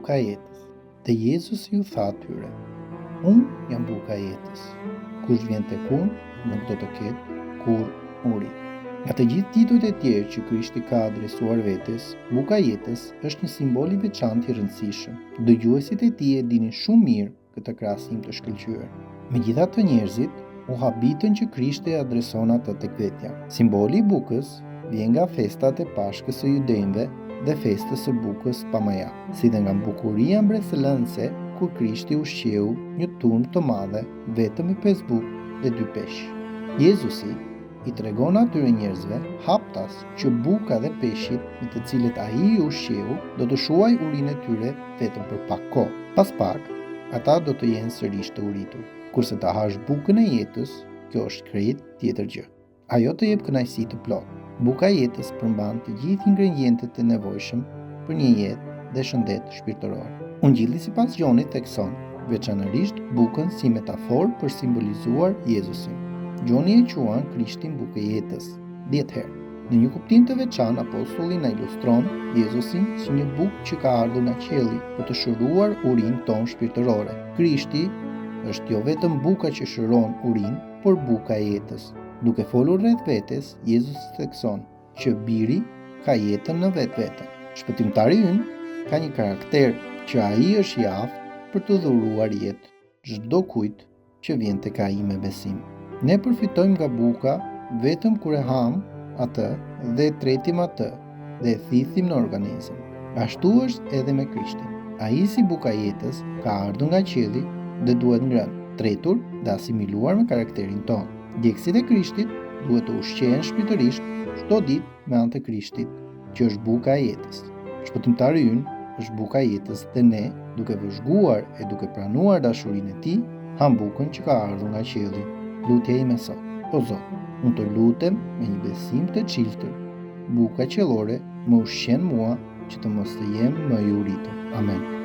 buka e jetës. Dhe Jezusi ju tha atyre: Unë jam buka e jetës. Kush vjen tek unë, nuk do të ketë kurrë uri. Nga të gjithë titujt e tjerë që Krishti ka adresuar vetes, buka e jetës është një simbol i veçantë i rëndësishëm. Dëgjuesit e tij e dinin shumë mirë këtë krahasim të shkëlqyer. Megjithatë, njerëzit u habitën që Krishti e adreson ata tek vetja. Simboli i bukës vjen nga festat e Pashkës së Judejve dhe festës së bukës pa maja, si dhe nga bukuria mbretëlënëse kur Krishti ushqeu një turm të madhe vetëm me 5 bukë dhe 2 peshë. Jezusi i tregon atyre njerëzve haptas që buka dhe peshqit me të cilët ai i ushqeu do të shuaj urinë e tyre vetëm për pak kohë. Pas pak, ata do të jenë sërish të uritur. Kurse ta hash bukën e jetës, kjo është krejt tjetër gjë. Ajo të jep kënaqësi të plotë. Buka e jetës përmban të gjithë ingredientët e nevojshëm për një jetë dhe shëndet shpirtëror. Ungjilli sipas Gjonit thekson veçanërisht bukën si metaforë për simbolizuar Jezusin. Gjoni e quan Krishtin bukë e jetës 10 herë. Në një kuptim të veçantë, apostulli na ilustron Jezusin si një bukë që ka ardhur nga qielli për të shëruar urinë tonë shpirtërore. Krishti është jo vetëm buka që shëron urinë, por buka e jetës. Duke folur rreth vetes, Jezus thekson që biri ka jetën në vetvete. Shpëtimtari ynë ka një karakter që ai është i aftë për të dhuruar jetë çdo kujt që vjen tek ai me besim. Ne përfitojmë nga buka vetëm kur e ham atë dhe e tretim atë dhe e thithim në organizëm. Ashtu është edhe me Krishtin. Ai si buka e jetës ka ardhur nga qielli dhe duhet ngrënë, tretur dhe asimiluar me karakterin tonë. Djegësit e Krishtit duhet të ushqehen shpirtërisht çdo ditë me anë të Krishtit, që është buka e jetës. Shpëtimtari ynë është buka e jetës dhe ne, duke vëzhguar e duke pranuar dashurinë e tij, ham bukën që ka ardhur nga qielli. Lutja ime sot: O Zot, unë të lutem me një besim të çiltër. Buka qiellore më ushqen mua që të mos të jem më i uritur. Amen.